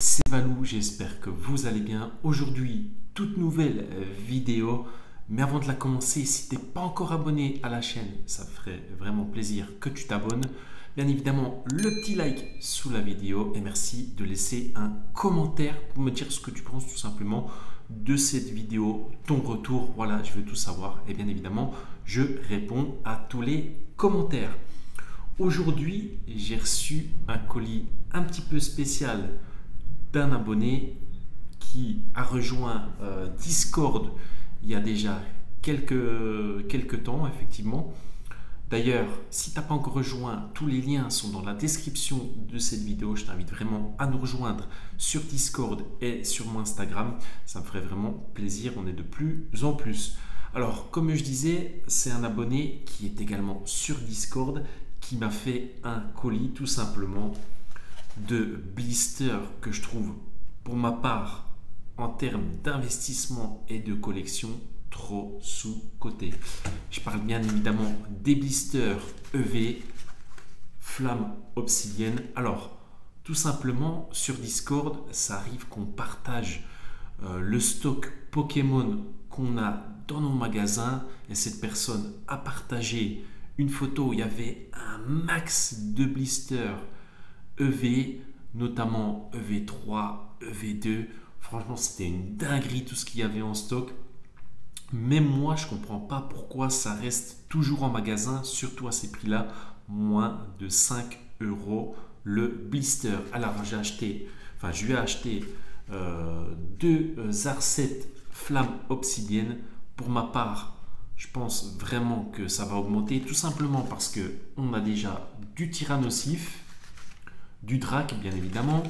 C'est Valou, j'espère que vous allez bien. Aujourd'hui, toute nouvelle vidéo. Mais avant de la commencer, si tu n'es pas encore abonné à la chaîne, ça ferait vraiment plaisir que tu t'abonnes. Bien évidemment, le petit like sous la vidéo et merci de laisser un commentaire pour me dire ce que tu penses tout simplement de cette vidéo, ton retour. Voilà, je veux tout savoir et bien évidemment, je réponds à tous les commentaires. Aujourd'hui, j'ai reçu un colis un petit peu spécial d'un abonné qui a rejoint Discord il y a déjà quelques temps, effectivement. D'ailleurs, si tu n'as pas encore rejoint, tous les liens sont dans la description de cette vidéo. Je t'invite vraiment à nous rejoindre sur Discord et sur mon Instagram. Ça me ferait vraiment plaisir, on est de plus en plus. Alors, comme je disais, c'est un abonné qui est également sur Discord qui m'a fait un colis tout simplement de blisters que je trouve pour ma part en termes d'investissement et de collection trop sous-coté. Je parle bien évidemment des blisters EV Flamme Obsidienne. Alors tout simplement sur Discord ça arrive qu'on partage le stock Pokémon qu'on a dans nos magasins et cette personne a partagé une photo où il y avait un max de blisters EV, notamment EV3, EV2. Franchement, c'était une dinguerie tout ce qu'il y avait en stock. Même moi, je ne comprends pas pourquoi ça reste toujours en magasin, surtout à ces prix-là, moins de 5 € le blister. Alors, je lui ai acheté deux Zarset Flamme Obsidienne. Pour ma part, je pense vraiment que ça va augmenter, tout simplement parce qu'on a déjà du Tyrannosif, du Drac bien évidemment,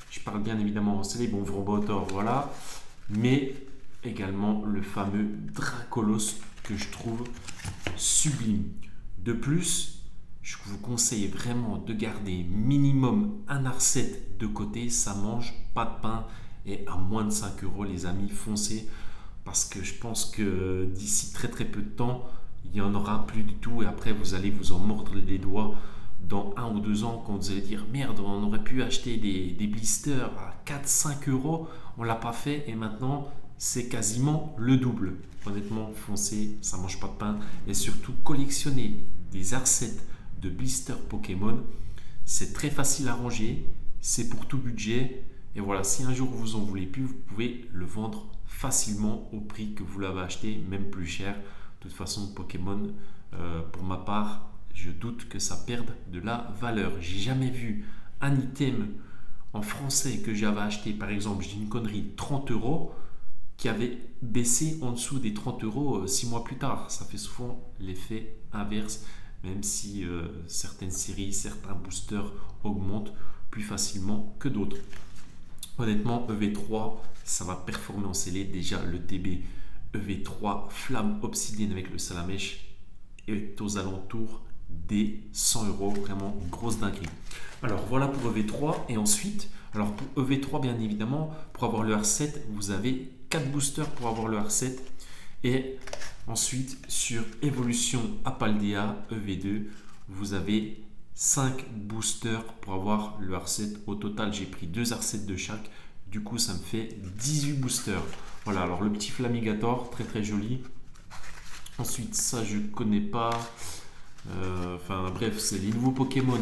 je parle bien évidemment, c'est les bons Vrobotor, voilà, mais également le fameux Dracolos que je trouve sublime. De plus, je vous conseille vraiment de garder minimum un Arset de côté, ça mange pas de pain et à moins de 5 € les amis, foncez parce que je pense que d'ici très peu de temps, il n'y en aura plus du tout et après vous allez vous en mordre les doigts dans 1 ou 2 ans quand vous allez dire merde, on aurait pu acheter des blisters à 4-5 €, on l'a pas fait et maintenant c'est quasiment le double. Honnêtement, foncez, ça mange pas de pain et surtout collectionner des Arsets de blisters Pokémon, c'est très facile à ranger, c'est pour tout budget et voilà, si un jour vous en voulez plus, vous pouvez le vendre facilement au prix que vous l'avez acheté, même plus cher. De toute façon, Pokémon, pour ma part, je doute que ça perde de la valeur. J'ai jamais vu un item en français que j'avais acheté, par exemple, je dis une connerie, 30 € qui avait baissé en dessous des 30 € 6 mois plus tard. Ça fait souvent l'effet inverse, même si certaines séries, certains boosters augmentent plus facilement que d'autres. Honnêtement, EV3, ça va performer en scellé. Déjà, le TB EV3 Flamme Obsidienne avec le Salamèche est aux alentours des 100 €. Vraiment, grosse dinguerie. Alors, voilà pour EV3. Et ensuite, alors pour EV3, bien évidemment, pour avoir le R7, vous avez 4 boosters pour avoir le R7. Et ensuite, sur Evolution Apaldea EV2, vous avez 5 boosters pour avoir le R7. Au total, j'ai pris 2 R7 de chaque. Du coup, ça me fait 18 boosters. Voilà, alors le petit Flamigator, très joli. Ensuite, ça, je connais pas. Enfin, bref, c'est les nouveaux Pokémon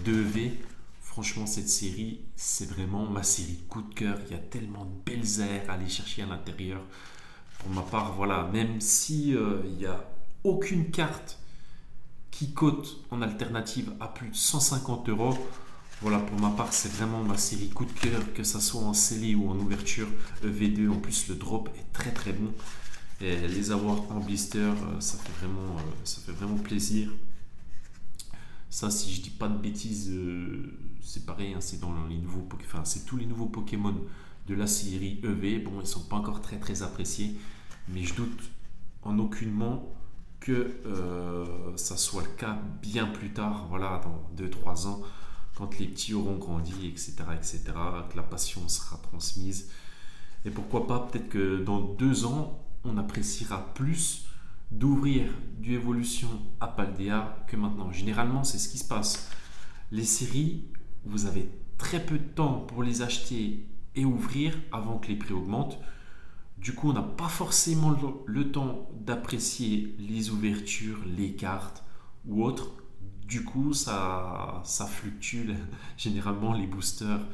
de EV. Franchement, cette série, c'est vraiment ma série coup de cœur. Il y a tellement de belles aires à aller chercher à l'intérieur. Pour ma part, voilà, même si il n'y a aucune carte qui cote en alternative à plus de 150 €. Voilà, pour ma part, c'est vraiment ma série coup de cœur, que ça soit en scellé ou en ouverture V2. En plus, le drop est très bon. Et les avoir en blister, ça fait vraiment plaisir. Ça, si je dis pas de bêtises, c'est pareil, hein, c'est dans les nouveaux, enfin, c'est tous les nouveaux Pokémon de la série EV. Bon, ils sont pas encore très appréciés, mais je doute en aucunement que ça soit le cas bien plus tard, voilà, dans 2-3 ans, quand les petits auront grandi, etc., que la passion sera transmise. Et pourquoi pas, peut-être que dans 2 ans, on appréciera plus d'ouvrir du Evolution Apaldea que maintenant. Généralement, c'est ce qui se passe. Les séries, vous avez très peu de temps pour les acheter et ouvrir avant que les prix augmentent. Du coup, on n'a pas forcément le temps d'apprécier les ouvertures, les cartes ou autres. Du coup, ça fluctue. Généralement, les boosters,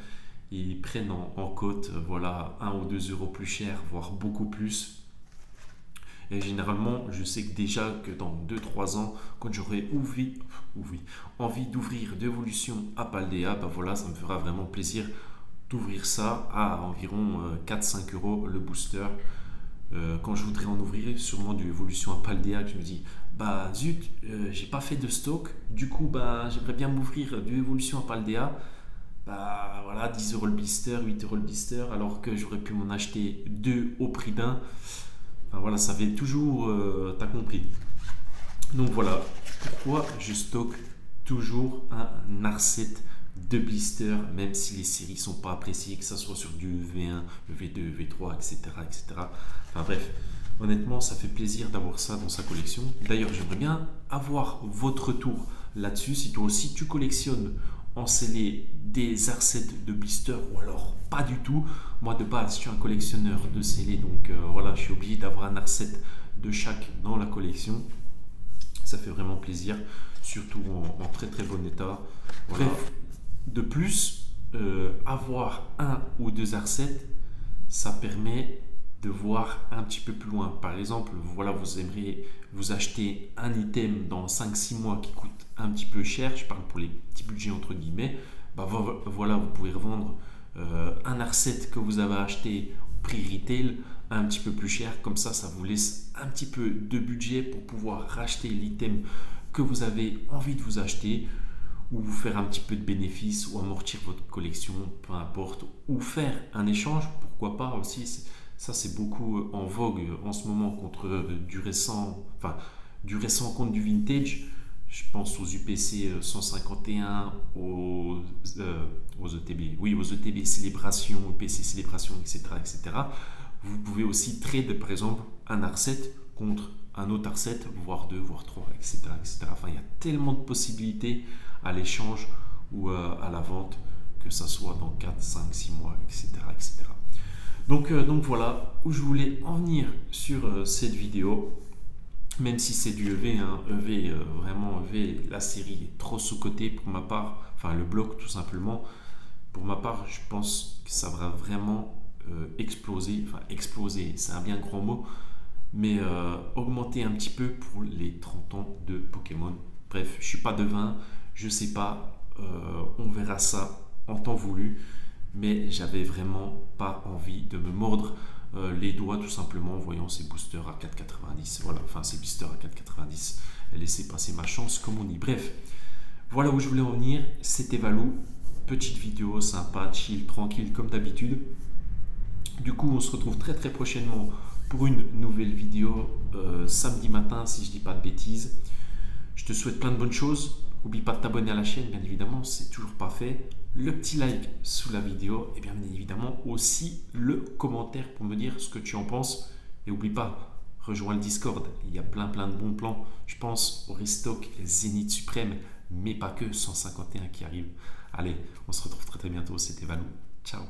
ils prennent en cote, voilà, 1 ou 2 euros plus cher, voire beaucoup plus. Et généralement, je sais que déjà que dans 2-3 ans, quand j'aurai envie d'ouvrir d'évolution à Paldea, bah voilà, ça me fera vraiment plaisir d'ouvrir ça à environ 4-5 euros le booster. Quand je voudrais en ouvrir sûrement du évolution à Paldea, je me dis bah zut, j'ai pas fait de stock, du coup bah j'aimerais bien m'ouvrir du évolution à Paldea. Bah voilà, 10 euros le blister, 8 euros le blister, alors que j'aurais pu m'en acheter deux au prix d'un. Enfin voilà, ça fait toujours, t'as compris. Donc voilà pourquoi je stocke toujours un Narset de blister, même si les séries sont pas appréciées, que ce soit sur du V1, le V2, V3, etc., etc. Enfin bref, honnêtement, ça fait plaisir d'avoir ça dans sa collection. D'ailleurs, j'aimerais bien avoir votre retour là-dessus. Si toi aussi tu collectionnes en scellé des Narset de blister ou alors pas du tout. Moi de base, je suis un collectionneur de scellé, donc voilà, je suis obligé d'avoir un Narset de chaque dans la collection. Ça fait vraiment plaisir, surtout en très très bon état. Voilà. Bref, de plus, avoir un ou deux Narset, ça permet de voir un petit peu plus loin. Par exemple, voilà, vous aimeriez vous acheter un item dans 5-6 mois qui coûte un petit peu cher, je parle pour les petits budgets entre guillemets, bah voilà, vous pouvez revendre un Narset que vous avez acheté au prix retail un petit peu plus cher, comme ça vous laisse un petit peu de budget pour pouvoir racheter l'item que vous avez envie de vous acheter, ou vous faire un petit peu de bénéfice, ou amortir votre collection, peu importe, ou faire un échange, pourquoi pas aussi. Ça c'est beaucoup en vogue en ce moment contre du récent contre du vintage. Je pense aux UPC 151, aux ETB, oui, aux ETB Célébration, UPC Célébration, etc., etc. Vous pouvez aussi trade par exemple un Narset contre un autre Narset, voire deux, voire trois, etc., etc. Enfin, il y a tellement de possibilités à l'échange ou à la vente, que ça soit dans 4, 5, 6 mois, etc., etc. Donc voilà où je voulais en venir sur cette vidéo. Même si c'est du EV, hein, EV, vraiment EV, la série est trop sous-cotée pour ma part, enfin le bloc tout simplement. Pour ma part, je pense que ça va vraiment exploser, enfin exploser, c'est un bien grand mot, mais augmenter un petit peu pour les 30 ans de Pokémon. Bref, je suis pas devin, je sais pas, on verra ça en temps voulu, mais j'avais vraiment pas envie de me mordre les doigts tout simplement en voyant ces boosters à 4,90. Voilà, enfin ces boosters à 4,90 et laisser passer ma chance comme on dit. Bref, voilà où je voulais en venir. C'était Valou, petite vidéo sympa, chill, tranquille comme d'habitude. Du coup, on se retrouve très très prochainement pour une nouvelle vidéo samedi matin, si je dis pas de bêtises. Je te souhaite plein de bonnes choses. N'oublie pas de t'abonner à la chaîne, bien évidemment, c'est toujours pas fait. Le petit like sous la vidéo et bien évidemment aussi le commentaire pour me dire ce que tu en penses. Et n'oublie pas, rejoins le Discord, il y a plein de bons plans. Je pense au restock Zénith Suprême, mais pas que, 151 qui arrive. Allez, on se retrouve très bientôt, c'était Valou. Ciao.